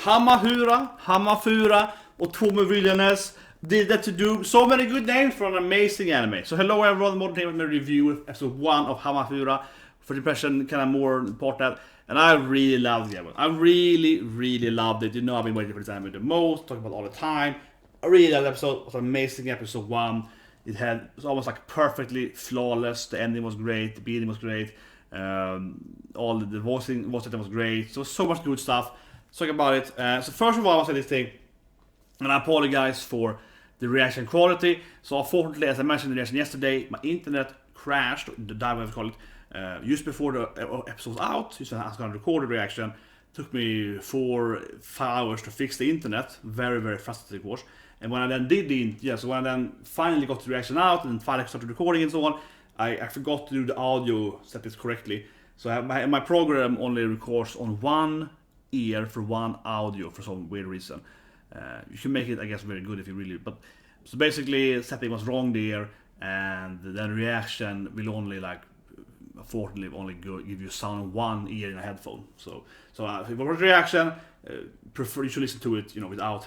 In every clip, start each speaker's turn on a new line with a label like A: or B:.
A: Hamefura, Otome, Villainess, did that to do so many good names for an amazing anime. So hello everyone, more than a review episode 1 of Hamefura. For impression, kind of more important, and I really loved the anime. I really loved it. You know, I've been waiting for this anime the most, talking about it all the time. I really loved the episode. It was an amazing episode 1. It was almost like perfectly flawless. The ending was great, the beginning was great, all the voice acting was great. So much good stuff. Let's talk about it. So first of all, I want to say this thing, and I apologize for the reaction quality. So unfortunately, as I mentioned in the reaction yesterday, my internet crashed, the dive I call it, just before the episode was out. So I was going to record the reaction. It took me 4-5 hours to fix the internet. Very frustrating, of course. And when I then when I then finally got the reaction out and finally started recording and so on, I forgot to do the audio settings correctly. So my program only records on one ear for one audio for some weird reason. You can make it, I guess, very good if you really. But so basically, setting was wrong there, and the reaction will only unfortunately only give you sound on one ear in a headphone. So if you want a reaction, prefer you should listen to it, without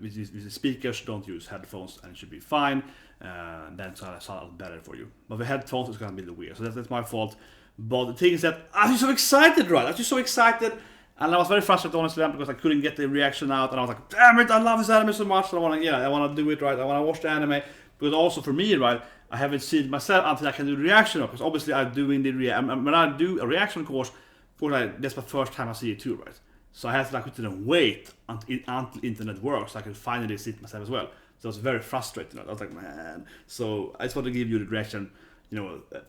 A: with the speakers. Don't use headphones, and it should be fine. Then it's gonna sound better for you. But with headphones, it's gonna be a little weird. So that's my fault. But the thing is that I was so excited, right? I was just so excited. And I was very frustrated, honestly, because I couldn't get the reaction out, and I was like, damn it, I love this anime so much, and I wanna do it right, I wanna watch the anime, but also for me, right, I haven't seen it myself until I can do the reaction, because obviously I'm doing the when I do a reaction course, that's my first time I see it too, right, so I have to couldn't wait until internet works, so I can finally see it myself as well, so I was very frustrated, I was like, man, so I just want to give you the reaction,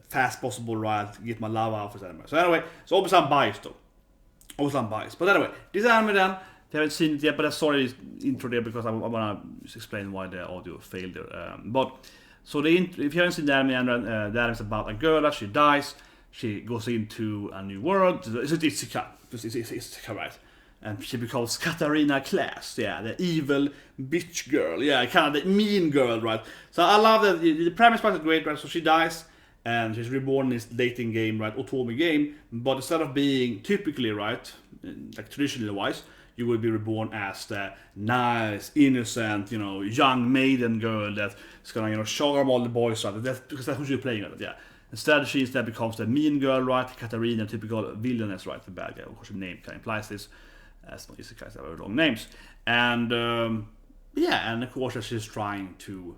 A: fast possible, right, to get my love out for this anime. So anyway, so obviously I'm biased though. Also I'm biased. But anyway, this anime then, they haven't seen it yet, but I saw the intro there because I want to explain why the audio failed there. If you haven't seen the anime, the anime is about a girl that she dies, she goes into a new world, it's Isekai, it's Isekai, right? And she becomes Katarina class, the evil bitch girl, kind of the mean girl, right? So I love that, the premise part is great, right? So she dies, and she's reborn in this dating game, right, Otome game, but instead of being typically, right, like traditionally wise, you will be reborn as the nice, innocent, young maiden girl that's gonna, charm all the boys, right, because that's what you're playing at, Instead, she becomes the mean girl, right, Katarina, typical villainess, right, the bad guy, of course, her name kind of implies this, as most Isekais have very long names, and and of course, she's trying to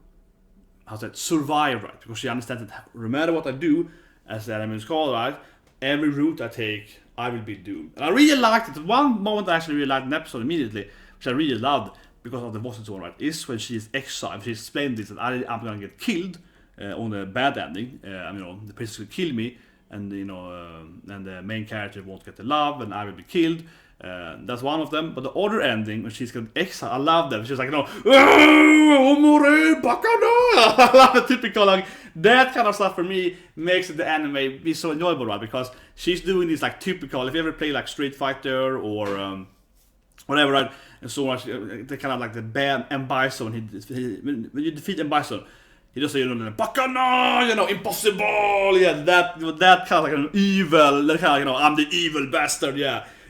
A: survive, right? Because she understands that no matter what I do, as the anime is called, right, every route I take, I will be doomed. And I really liked it. One moment I actually really liked an episode immediately, which I really loved because of the voice and so on, right, is when she is exiled. She explained this, that I'm gonna get killed on the bad ending. The princess will kill me, and and the main character won't get the love, and I will be killed. That's one of them, but the other ending when she's gonna exile, I love that. She's like, Omore Bakano! I love the typical, that kind of stuff for me makes the anime be so enjoyable, right? Because she's doing this typical, if you ever play Street Fighter or whatever, right? And so much, the kind of the bad M. Bison, when you defeat M. Bison, he just say, Bakano, impossible, that kind of an evil, that kind of, I'm the evil bastard,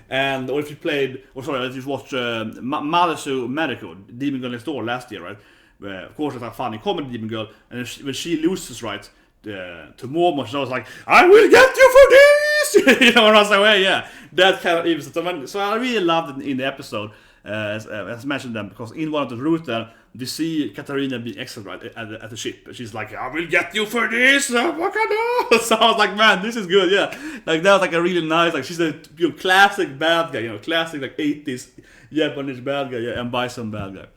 A: And or if you if you watched Hametsu Medical, Demon Girl Next Door last year, right? Of course, it's a funny comedy Demon Girl, and when she loses, right, to Momo, she was like, "I will get you for this," and I was like, that kind of evil. So I really loved it in the episode, as mentioned them, because in one of the routes there, they see Katarina being exiled, right, at the ship. She's like, "I will get you for this, Wakanda." So I was like, man, this is good, that was a really nice, she's a classic bad guy, classic 80s Japanese bad guy, and Bison bad guy.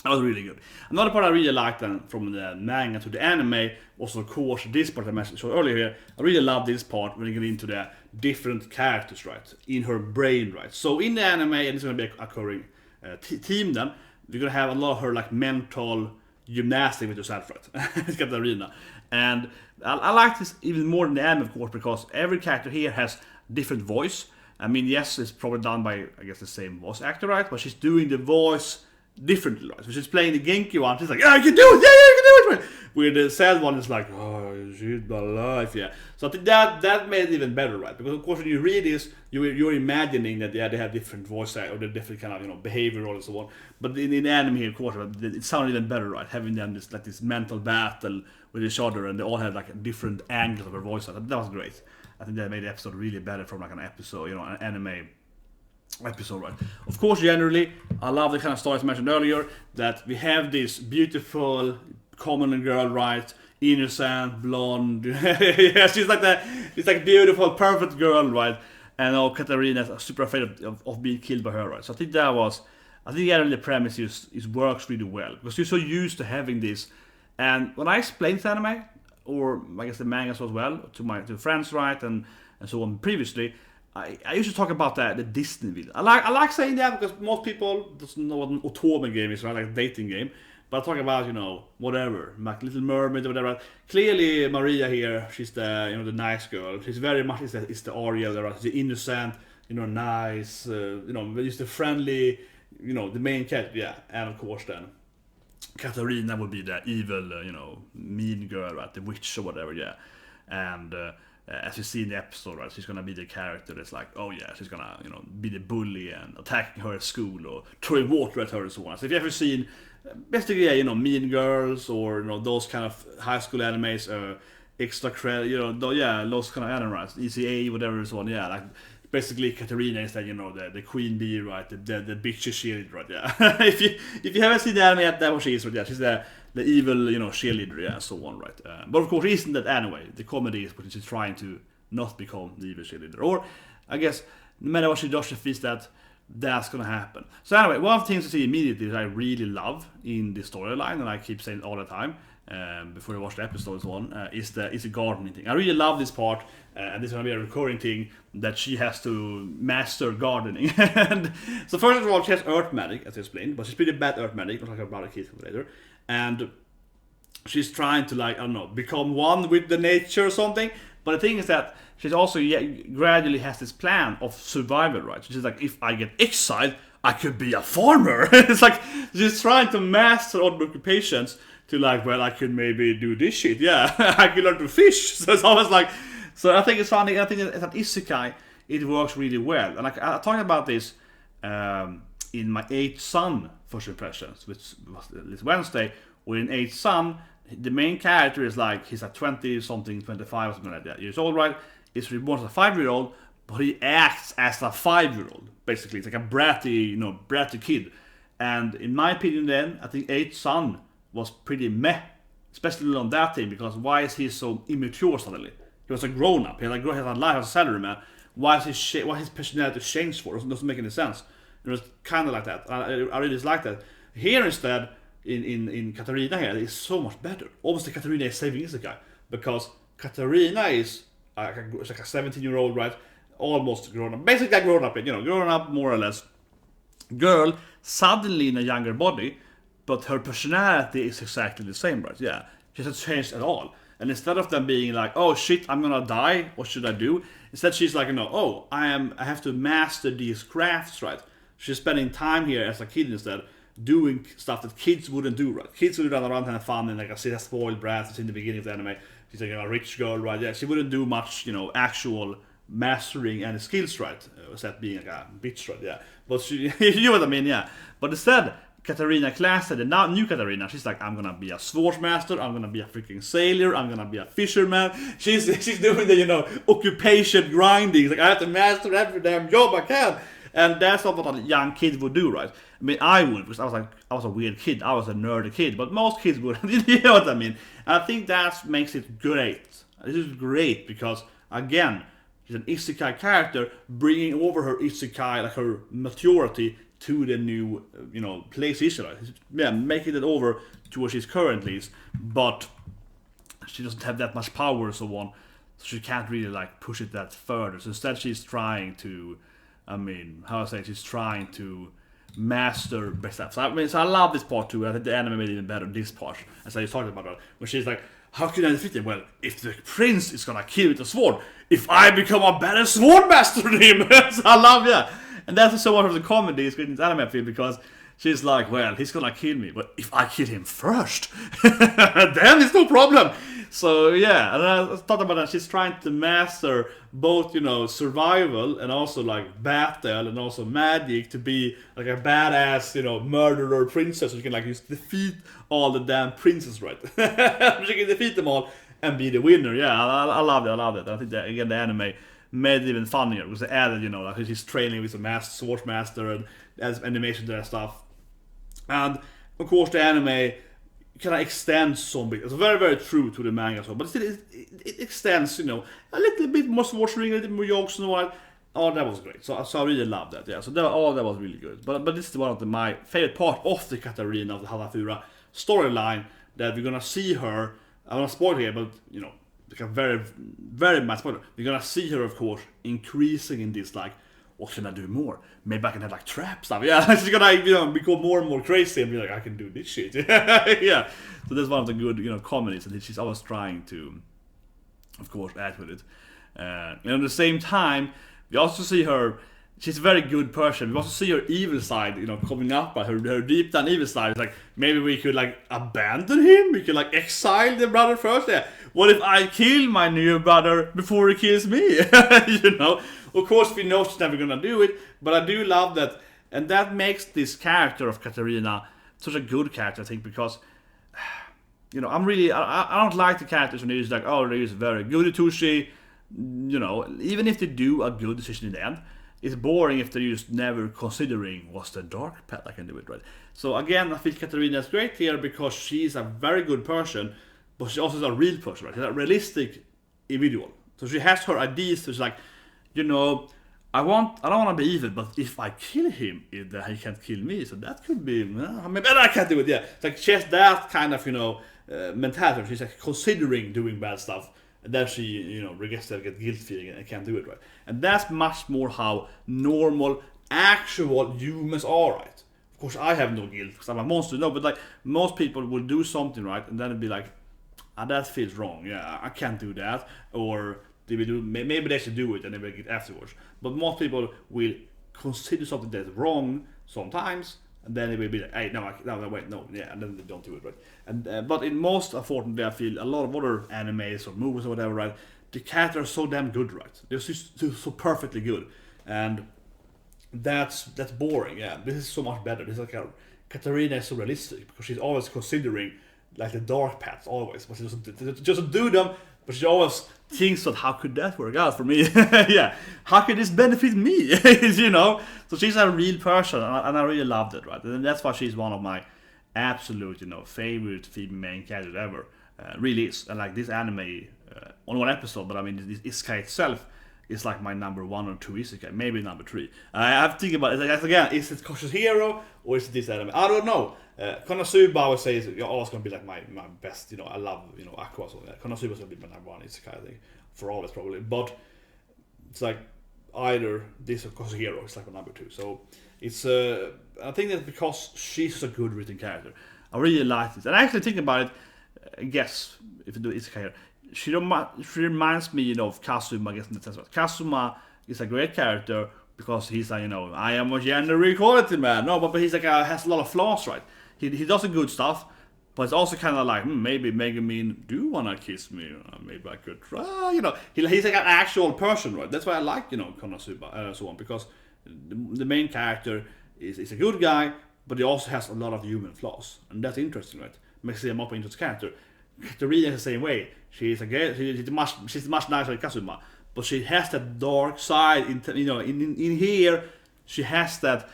A: That was really good. Another part I really liked then, from the manga to the anime, also of course this part I mentioned earlier here, I really love this part when you get into the different characters, right, in her brain, right. So in the anime, and it's going to be a occurring theme then, you're going to have a lot of her mental gymnastics with yourself, right, Katarina. And I like this even more than the anime, of course, because every character here has different voice. I mean, yes, it's probably done by, I guess, the same voice actor, right, but she's doing the voice differently, right? So she's playing the Genki one, she's like, "Yeah, you can do it, you can do Where the sad one is like, oh shit, my life, yeah. So I think that made it even better, right? Because of course when you read this, you're imagining that they have different voice or the different kind of behavior and so on. But in the anime here, of course, it sounded even better, right? Having them this mental battle with each other, and they all had like different angles of their voice. That was great. I think that made the episode really better from like an episode, an anime episode, right? Of course, generally, I love the kind of stories I mentioned earlier, that we have this beautiful common girl, right? Innocent, blonde. Yeah, she's like beautiful, perfect girl, right? And Katarina is super afraid of being killed by her, right? So I think generally the premise works really well, because you're so used to having this. And when I explain this anime, or I guess the mangas as well, to friends, right, and so on previously, I used to talk about the Disney villain. I like saying that because most people doesn't know what an Otome game is, right, like a dating game. But I talk about, whatever, like Little Mermaid or whatever. Clearly, Maria here, she's the, the nice girl. She's very much is the Ariel, right? She's the innocent, nice, just the friendly, the main character, yeah. And of course then, Katarina would be the evil, mean girl, right? The witch or whatever, yeah. And as you see in the episode, right, she's gonna be the character that's like, oh yeah, she's gonna, be the bully and attacking her at school or throwing water at her and so on. So if you ever seen, basically, yeah, Mean Girls or those kind of high school animes, extra credit, those kind of animes, ECA, whatever and so on, yeah, like basically Katarina is that the queen bee, right, the bitchy cheerleader, right, yeah. if you haven't seen the anime yet, that's what she is, right, yeah, she's the evil, cheerleader, yeah, and so on, right. But of course, isn't that anyway? The comedy is because she's trying to not become the evil cheerleader, or I guess no matter what she does, she feels that's gonna happen. So anyway, one of the things to see immediately that I really love in the storyline, and I keep saying it all the time before I watch the episodes is the gardening thing. I really love this part, and this is gonna be a recurring thing that she has to master gardening. And so first of all, she has earth magic, as I explained, but she's pretty bad earth magic. We'll talk about her kids later, and she's trying to become one with the nature or something. But the thing is that she's also gradually has this plan of survival, right? She's like, if I get exiled, I could be a farmer. It's like she's trying to master all the occupations to I could maybe do this shit. Yeah, I could learn to fish. So it's always like, so I think it's funny. I think that Isekai, it works really well. And I talked about this in my 8th Son first impressions, which was this Wednesday, where in 8th Son, the main character is he's 20 something, 25 or something like that years old, right? He's reborn as a 5-year-old, but he acts as a 5-year-old. Basically, it's like a bratty kid. And in my opinion, then I think 8th Son was pretty meh, especially on that thing, because why is he so immature suddenly? He was a grown up. He had a life as a salaryman. Why his personality changed for? It doesn't make any sense. It was kind of like that. I really dislike that. Here instead, in Katarina here, it's so much better. Almost Katarina is saving Isekai, because Katarina is like a 17-year-old, right? Almost grown up, basically grown up, grown up more or less. Girl suddenly in a younger body, but her personality is exactly the same, right? Yeah, she hasn't changed at all. And instead of them being like, oh shit, I'm gonna die, what should I do? Instead she's like, I have to master these crafts, right? She's spending time here as a kid instead, doing stuff that kids wouldn't do, right? Kids would run around and have fun and like a spoiled brat in the beginning of the anime. She's like a rich girl, right? Yeah, she wouldn't do much, actual mastering any skills, right? Except being like a bitch, right? Yeah. But she, you know what I mean, yeah. But instead, Katarina Class, the now new Katarina, she's like, I'm gonna be a swordsmaster, I'm gonna be a freaking sailor, I'm gonna be a fisherman. She's doing the, occupation grinding. It's like, I have to master every damn job I can. And that's not what a young kid would do, right? I mean, I would, because I was a weird kid, I was a nerdy kid, but most kids would. You know what I mean? And I think that makes it great. This is great because, again, she's an Isekai character bringing over her Isekai, like her maturity, to the new, place she's right? Yeah, making it over to where she's currently is, but she doesn't have that much power and so on, so she can't really push it that further. So instead, she's trying to, she's trying to master best stuff. So I love this part too. I think the anime made it even better. This part, as I was talking about, when she's like, how can I defeat him? Well, if the prince is gonna kill with a sword, if I become a better sword master than him. So I love, yeah. And that's so much of the comedy is in this anime, I feel, because she's like, well, he's gonna kill me, but if I kill him first, then it's no problem. So yeah, and I thought about that. She's trying to master both, survival and also like battle and also magic to be like a badass, murderer princess. So you can like just defeat all the damn princes, right? She can defeat them all and be the winner. Yeah, I love it. I love it. I think that again the anime made it even funnier because they added, like she's training with a sword master and adds animation to that stuff. And of course the anime kind of extends zombie. It's very, very true to the manga, so, but still it extends, a little bit more swashing, a little bit more jokes and all that. Oh, that was great. So I really loved that. Yeah, so that was really good. But this is one of my favorite part of the Katarina of the Hamefura storyline, that we're gonna see her. I don't want to spoil here, but like a very, very much spoiler. We're gonna see her, of course, increasing in this like, what can I do more? Maybe I can have like trap stuff. Yeah, she's gonna become more and more crazy and be like, I can do this shit. Yeah. So that's one of the good comedies, and she's always trying to, of course, add with it. And at the same time, we also see her. She's a very good person. We also see her evil side, coming up. But her deep down evil side is like, maybe we could like abandon him. We could like exile the brother first. Yeah. What if I kill my new brother before he kills me? Of course, we know she's never gonna do it, but I do love that, and that makes this character of Katarina such a good character, I think, because I don't like the characters when they're just like, oh, they're just very good at Tushi, even if they do a good decision in the end, it's boring if they're just never considering what's the dark path I can do it, right? So again, I feel Katarina is great here because she's a very good person, but she also is a real person, right? She's a realistic individual. So she has her ideas, so she's like, I don't want to be evil, but if I kill him, he can't kill me. So that could be, maybe I can't do it. Yeah, it's like she has that kind of mentality. She's like considering doing bad stuff, and then she regrets to get guilt feeling and can't do it, right. And that's much more how normal, actual humans are, right. Of course, I have no guilt because I'm a monster. No, but like most people will do something, right, and then it'll be like, that feels wrong. Yeah, I can't do that, or maybe they should do it and they will get afterwards. But most people will consider something that's wrong sometimes, and then it will be like, hey, wait, yeah, and then they don't do it, right? And but in most, unfortunately, I feel a lot of other animes or movies or whatever, right? The characters are so damn good, right? They're so perfectly good, and that's boring. Yeah, this is so much better. This is like Katarina is so realistic because she's always considering like the dark paths always, but she doesn't do them. But she always thinks that how could that work out for me? Yeah, how could this benefit me? So she's a real person, and I really loved it, right? And that's why she's one of my absolute, favorite female main characters ever. Really is. And like this anime, on one episode, but I mean this Isekai itself is like my number 1 or 2 Isekai, maybe number 3. I have to think about it. Again, is it Cautious Hero or is it this anime? I don't know. Konosuba, I would say, is always going to be like my best. I love Aqua. So Konosuba is going to be my number 1 Isekai, I think, for always probably. But it's like either this or Cautious Hero is like my number 2. So it's I think that's because she's a good written character. I really like this, and I actually think about it. I guess if you do Isekai here, she reminds me, of Kazuma. I guess in the sense that Kazuma is a great character because he's like, I am a gender equality man. No, but he's like has a lot of flaws, right? He does the good stuff, but it's also kind of like, maybe Megumin do wanna kiss me. Maybe I could try. He's like an actual person, right? That's why I like Konosuba so on, because the main character is a good guy, but he also has a lot of human flaws, and that's interesting, right? Makes him up into his character. Katarina is the same way. She's much nicer than Kazuma, but she has that dark side. In here, she has that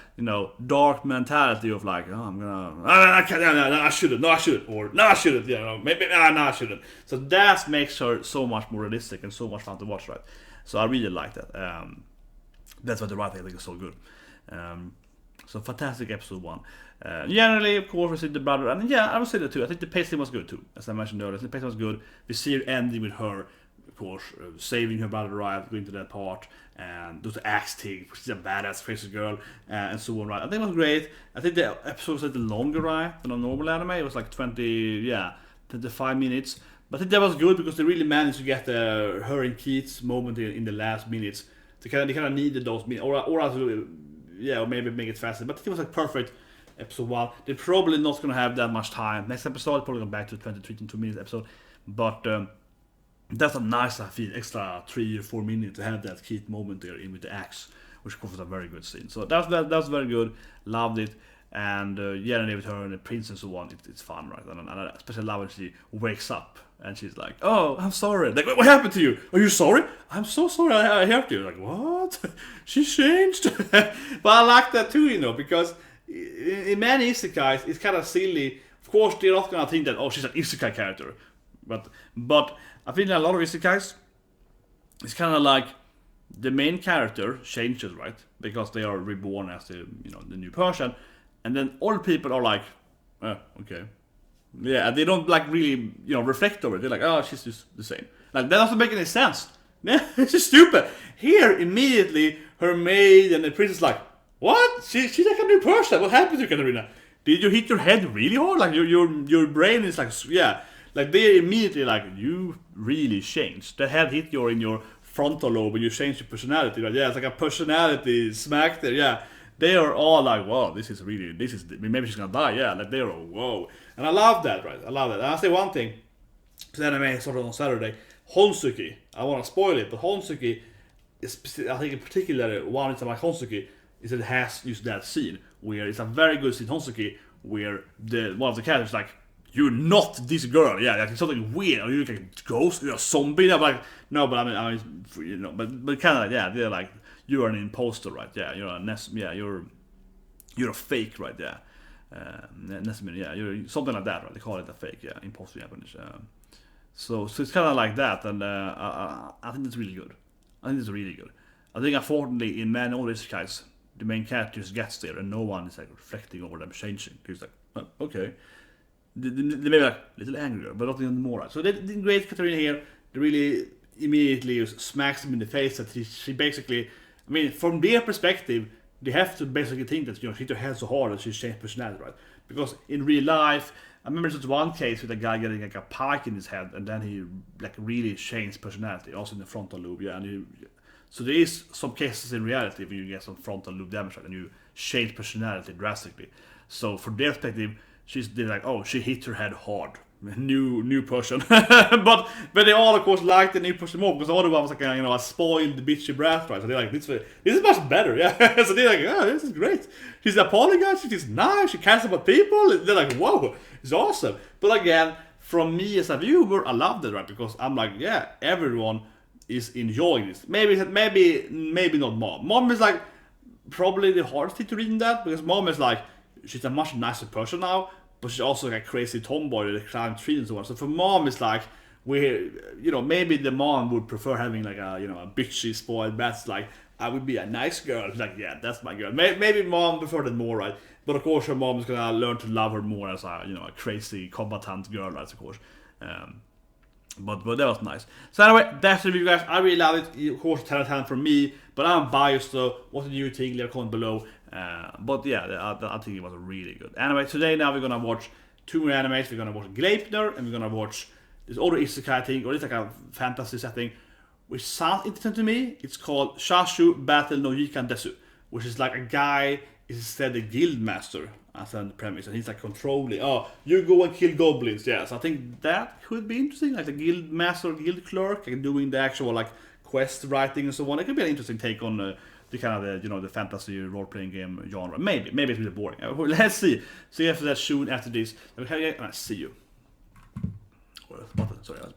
A: dark mentality of like, oh, I shouldn't, or no, I shouldn't, maybe no, I shouldn't. So that makes her so much more realistic and so much fun to watch, right? So I really like that. That's why the writing I think is so good. So fantastic episode 1. Generally, of course, we see the brother, and yeah, I would say that too. I think the pacing was good too, as I mentioned earlier. The pacing was good. We see her ending with her, of course, saving her brother, right, going to that part, and do the axe thing. She's a badass, crazy girl, and so on, right. I think it was great. I think the episode was a little longer, right, than a normal anime. It was like 25 minutes. But I think that was good because they really managed to get her and Keith's moment in the last minutes. They kind of needed those minutes, or maybe make it faster. But I think it was like perfect episode 1. They're probably not gonna have that much time. Next episode, probably going back to 22 minutes episode. But that's a nice, I feel, extra 3 or 4 minutes to have that key moment there in with the axe, which of course was a very good scene. So that's very good. Loved it. And and with her and the prince and so on, it's fun, right? And I especially love when she wakes up and she's like, "Oh, I'm sorry." Like, what happened to you? Are you sorry? I'm so sorry. I hurt you. Like, what? She changed. But I like that too, because in many isekais, it's kind of silly. Of course, they're not gonna think that she's an isekai character, but I think in a lot of isekais, it's kind of like the main character changes, right? Because they are reborn as the new person. And then all people are like, okay. Yeah, they don't like really, reflect over it. They're like, oh, she's just the same. Like, that doesn't make any sense. Yeah, it's just stupid. Here, immediately, her maid and the princess like, what? She's like a new person. What happened to Katarina? Did you hit your head really hard? Like, your brain is like, yeah. Like, they're immediately like, you really changed. The head hit you in your frontal lobe and you changed your personality. Right? Yeah, it's like a personality smack there, yeah. They are all like, whoa, maybe she's gonna die, yeah, like they're all, whoa. And I love that, right? I love that. And I'll say one thing, because anime started on Saturday, Honsuki, I want to spoil it, but Honsuki, I think in particular, one reason like Honsuki, is that it has used that scene, where it's a very good scene, Honsuki, where one of the characters is like, you're not this girl, yeah, like it's something weird, are you like a ghost, you're a zombie, I'm like, no, but I mean, but kind of like, yeah, they're like, you're an imposter, right? Yeah, you're a fake, right? Yeah, yeah, you're something like that, right? They call it a fake, yeah, imposter Japanese. So it's kind of like that, and I think it's really good. I think unfortunately in many of these guys, the main characters gets there and no one is like reflecting over them changing. It's like, oh, okay, they may be like a little angrier, but not even more. Right? So they did great, Katarina here. They really immediately smacks them in the face that she basically. I mean, from their perspective, they have to basically think that, she hit her head so hard that she's changed personality, right? Because in real life, I remember there's one case with a guy getting like a pike in his head, and then he like really changed personality, also in the frontal lobe, yeah. So there is some cases in reality where you get some frontal lobe damage, right, and you change personality drastically. So from their perspective, they're like, oh, she hit her head hard. New person, but they all of course like the new person more because the other one was like a spoiled bitchy brat, right? So they're like, this is much better, yeah. So they're like, oh, this is great. She's apologizing, she's nice, she cares about people. They're like, whoa, it's awesome. But again, from me as a viewer, I love that, right? Because I'm like, yeah, everyone is enjoying this. Maybe not mom. Mom is like probably the hardest thing to read in that because mom is like, she's a much nicer person now. But she's also like a crazy tomboy that climbs trees and so on. So for mom, it's like maybe the mom would prefer having like a bitchy spoiled brat. Like, I would be a nice girl. It's like, yeah, that's my girl. Maybe mom prefer that more, right? But of course, her mom is gonna learn to love her more as a crazy combatant girl, right? Of course. But that was nice. So anyway, that's the review, guys. I really love it. Of course, 10 out of 10 from me. But I'm biased, so what did you think? Leave a comment below. But yeah, I think it was really good. Anyway, today now we're gonna watch 2 more animes. We're gonna watch Gleipnir and we're gonna watch this other isekai thing, or it's like a fantasy setting, which sounds interesting to me. It's called Shashu Battle no Yikan Desu, which is like a guy is instead a guild master as a premise, and he's like controlling. Oh, you go and kill goblins, yeah. So I think that could be interesting, like the guild master, guild clerk, like doing the actual like quest writing and so on. It could be an interesting take on the kind of the fantasy role-playing game genre. Maybe it's really boring. Let's see. See after that soon after this. See you. Sorry, I was